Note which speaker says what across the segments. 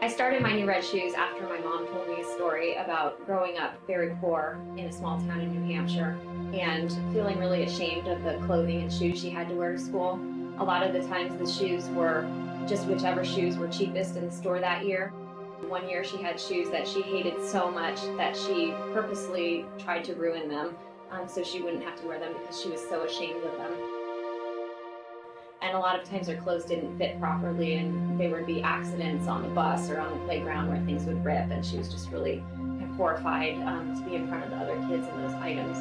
Speaker 1: I started my New Red Shoes after my mom told me a story about growing up very poor in a small town in New Hampshire and feeling really ashamed of the clothing and shoes she had to wear to school. A lot of the times the shoes were just whichever shoes were cheapest in the store that year. One year she had shoes that she hated so much that she purposely tried to ruin them so she wouldn't have to wear them because she was so ashamed of them. And a lot of times her clothes didn't fit properly and there would be accidents on the bus or on the playground where things would rip, and she was just really kind of horrified to be in front of the other kids in those items.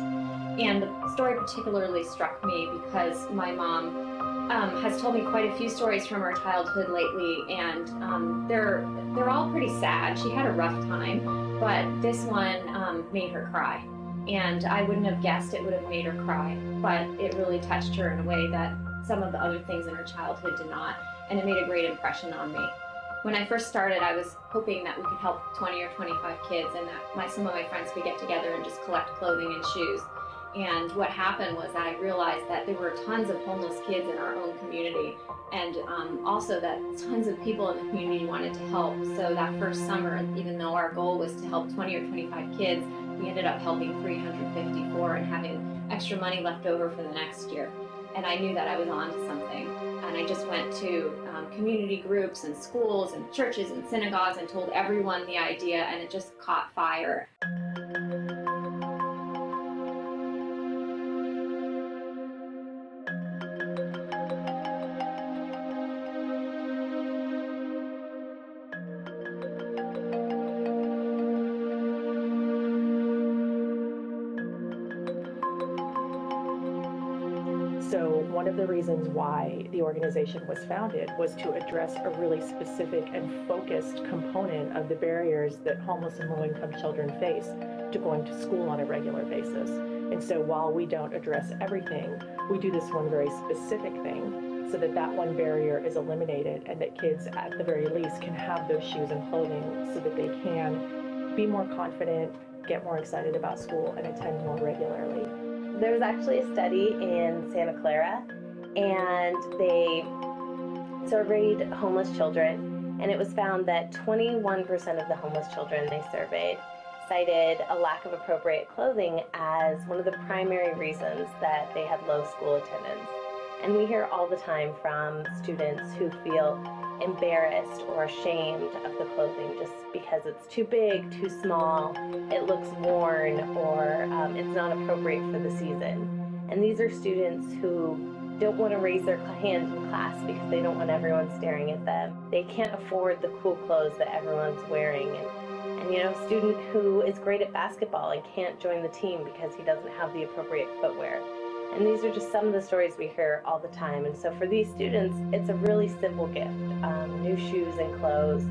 Speaker 1: And the story particularly struck me because my mom has told me quite a few stories from her childhood lately, and they're all pretty sad. She had a rough time, but this one made her cry. And I wouldn't have guessed it would have made her cry, but it really touched her in a way that some of the other things in her childhood did not, and it made a great impression on me. When I first started, I was hoping that we could help 20 or 25 kids and that some of my friends could get together and just collect clothing and shoes. And what happened was that I realized that there were tons of homeless kids in our own community, and also that tons of people in the community wanted to help. So that first summer, even though our goal was to help 20 or 25 kids, we ended up helping 354 and having extra money left over for the next year. And I knew that I was on to something. And I just went to community groups and schools and churches and synagogues and told everyone the idea, and it just caught fire.
Speaker 2: So one of the reasons why the organization was founded was to address a really specific and focused component of the barriers that homeless and low-income children face to going to school on a regular basis. And so while we don't address everything, we do this one very specific thing so that that one barrier is eliminated and that kids at the very least can have those shoes and clothing so that they can be more confident, get more excited about school, and attend more regularly.
Speaker 3: There was actually a study in Santa Clara, and they surveyed homeless children, and it was found that 21% of the homeless children they surveyed cited a lack of appropriate clothing as one of the primary reasons that they had low school attendance. And we hear all the time from students who feel embarrassed or ashamed of the clothing just because it's too big, too small, it looks worn, or it's not appropriate for the season. And these are students who don't want to raise their hands in class because they don't want everyone staring at them. They can't afford the cool clothes that everyone's wearing. And you know, a student who is great at basketball and can't join the team because he doesn't have the appropriate footwear. And these are just some of the stories we hear all the time. And so for these students, it's a really simple gift, new shoes and clothes,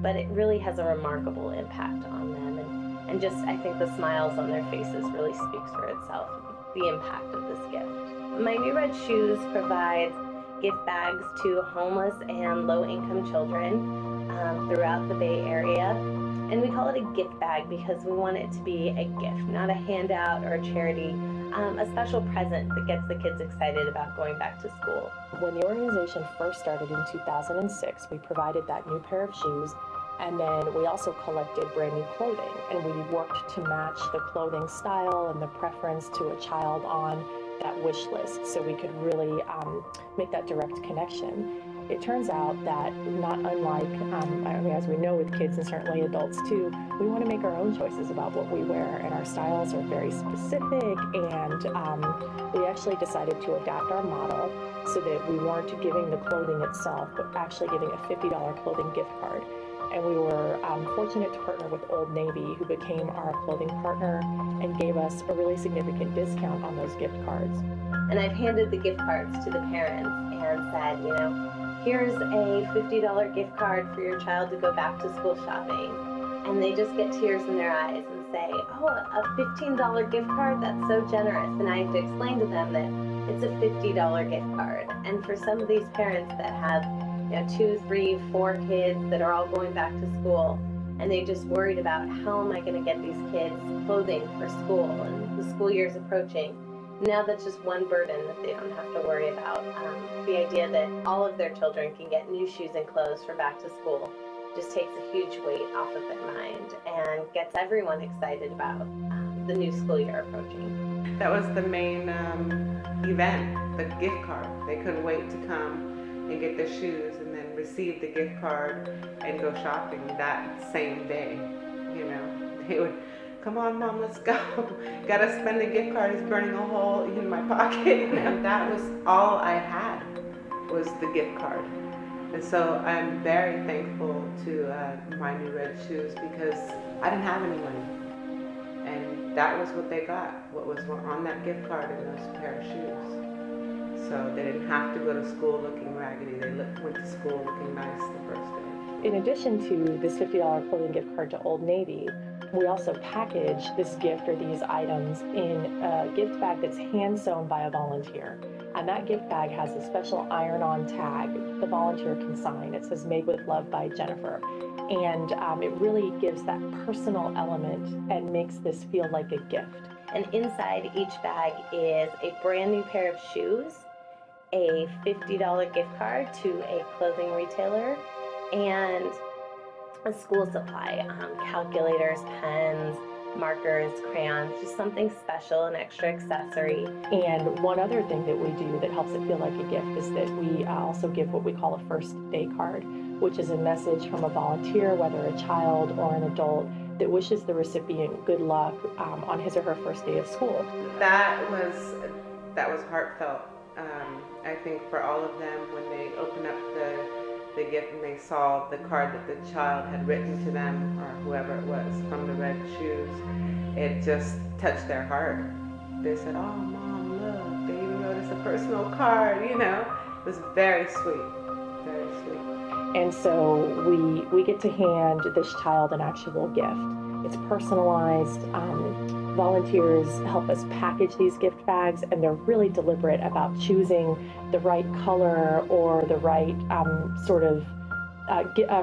Speaker 3: but it really has a remarkable impact on them. And just, I think the smiles on their faces really speaks for itself, the impact of this gift. My New Red Shoes provides gift bags to homeless and low-income children throughout the Bay Area. And we call it a gift bag because we want it to be a gift, not a handout or a charity, a special present that gets the kids excited about going back to school.
Speaker 2: When the organization first started in 2006, we provided that new pair of shoes, and then we also collected brand new clothing, and we worked to match the clothing style and the preference to a child on that wish list so we could really make that direct connection. It turns out that not unlike, as we know with kids and certainly adults too, we want to make our own choices about what we wear, and our styles are very specific, and we actually decided to adapt our model so that we weren't giving the clothing itself, but actually giving a $50 clothing gift card. And we were fortunate to partner with Old Navy, who became our clothing partner and gave us a really significant discount on those gift cards.
Speaker 3: And I've handed the gift cards to the parents and said, you know, here's a $50 gift card for your child to go back to school shopping. And they just get tears in their eyes and say, oh, a $15 gift card? That's so generous. And I have to explain to them that it's a $50 gift card. And for some of these parents that have 2, 3, 4 kids that are all going back to school, and they're just worried about how am I going to get these kids clothing for school, and the school year's approaching. Now that's just one burden that they don't have to worry about. The idea that all of their children can get new shoes and clothes for back to school just takes a huge weight off of their mind and gets everyone excited about the new school year approaching.
Speaker 4: That was the main event, the gift card. They couldn't wait to come and get their shoes and then receive the gift card and go shopping that same day. You know, they would, come on mom, let's go. Gotta spend the gift card, it's burning a hole in my pocket. And that was all I had, was the gift card. And so I'm very thankful to my new red shoes, because I didn't have any money. And that was what they got, what was on that gift card and those pair of shoes. So they didn't have to go to school looking raggedy. They went to school looking nice the first day.
Speaker 2: In addition to this $50 clothing gift card to Old Navy, we also package this gift or these items in a gift bag that's hand sewn by a volunteer. And that gift bag has a special iron-on tag the volunteer can sign. It says "Made with Love by Jennifer." And it really gives that personal element and makes this feel like a gift.
Speaker 3: And inside each bag is a brand new pair of shoes, a $50 gift card to a clothing retailer, and a school supply, calculators, pens, markers, crayons, just something special, an extra accessory.
Speaker 2: And one other thing that we do that helps it feel like a gift is that we also give what we call a first day card, which is a message from a volunteer, whether a child or an adult, that wishes the recipient good luck on his or her first day of school.
Speaker 4: That was heartfelt. I think for all of them, when they opened up the gift and they saw the card that the child had written to them, or whoever it was, from the red shoes, it just touched their heart. They said, "Oh, Mom, look, they even wrote us a personal card," you know. It was very sweet, very sweet.
Speaker 2: And so we get to hand this child an actual gift. It's personalized. Volunteers help us package these gift bags, and they're really deliberate about choosing the right color or the right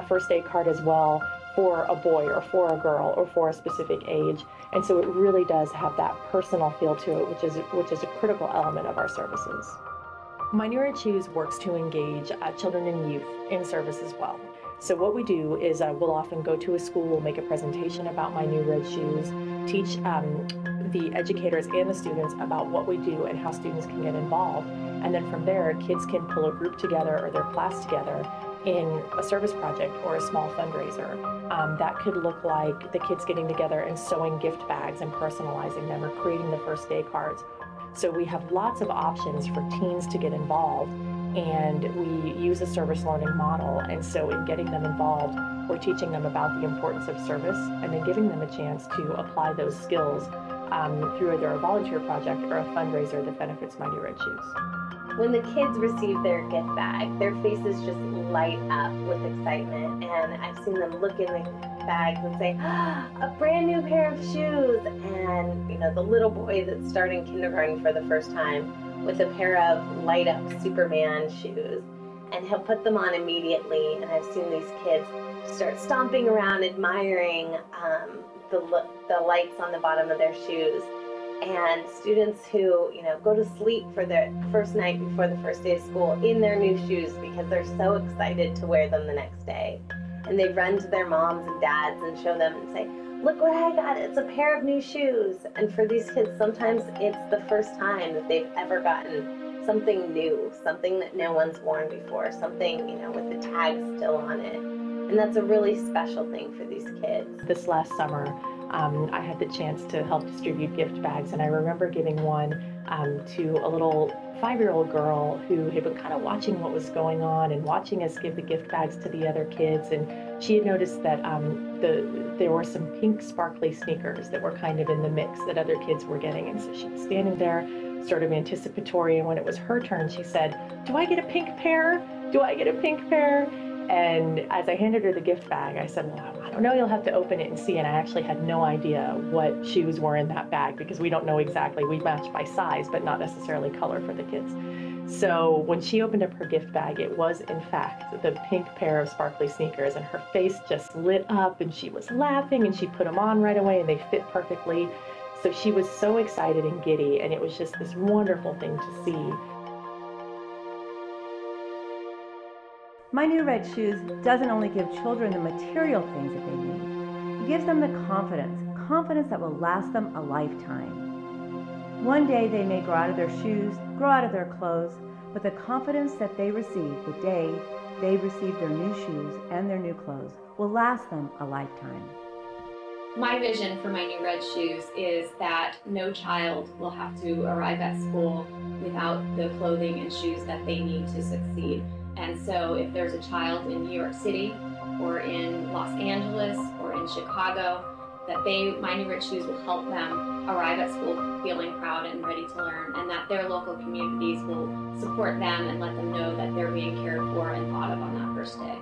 Speaker 2: first day card as well for a boy or for a girl or for a specific age. And so it really does have that personal feel to it, which is a critical element of our services. My New Red Shoes works to engage children and youth in service as well. So what we do is we'll often go to a school, we'll make a presentation about My New Red Shoes, teach the educators and the students about what we do and how students can get involved. And then from there, kids can pull a group together or their class together in a service project or a small fundraiser. That could look like the kids getting together and sewing gift bags and personalizing them, or creating the first day cards. So we have lots of options for teens to get involved, and we use a service learning model. And so in getting them involved, we're teaching them about the importance of service, and then giving them a chance to apply those skills through either a volunteer project or a fundraiser that benefits My New Red Shoes.
Speaker 3: When the kids receive their gift bag, their faces just light up with excitement, and I've seen them look in the bags and say, "A brand new pair of shoes." And you know, the little boy that's starting kindergarten for the first time with a pair of light up Superman shoes, and he'll put them on immediately. And I've seen these kids start stomping around, admiring the lights on the bottom of their shoes. And students who, you know, go to sleep for their first night before the first day of school in their new shoes because they're so excited to wear them the next day. And they run to their moms and dads and show them and say, "Look what I got, it's a pair of new shoes." And for these kids, sometimes it's the first time that they've ever gotten something new, something that no one's worn before, something, you know, with the tag still on it. And that's a really special thing for these kids.
Speaker 2: This last summer, I had the chance to help distribute gift bags, and I remember giving one to a little 5-year-old girl who had been kind of watching what was going on and watching us give the gift bags to the other kids. And she had noticed that there were some pink sparkly sneakers that were kind of in the mix that other kids were getting. And so she was standing there sort of anticipatory, and when it was her turn, she said, "Do I get a pink pair? Do I get a pink pair?" And as I handed her the gift bag, I said, "Well, I don't know, you'll have to open it and see." And I actually had no idea what shoes were in that bag, because we don't know exactly. We match by size, but not necessarily color for the kids. So when she opened up her gift bag, it was in fact the pink pair of sparkly sneakers, and her face just lit up, and she was laughing, and she put them on right away, and they fit perfectly. So she was so excited and giddy, and it was just this wonderful thing to see.
Speaker 5: My New Red Shoes doesn't only give children the material things that they need, it gives them the confidence that will last them a lifetime. One day they may grow out of their shoes, grow out of their clothes, but the confidence that they receive the day they receive their new shoes and their new clothes will last them a lifetime.
Speaker 1: My vision for my New Red Shoes is that no child will have to arrive at school without the clothing and shoes that they need to succeed. And so if there's a child in New York City or in Los Angeles or in Chicago, that my New Red Shoes will help them arrive at school feeling proud and ready to learn, and that their local communities will support them and let them know that they're being cared for and thought of on that first day.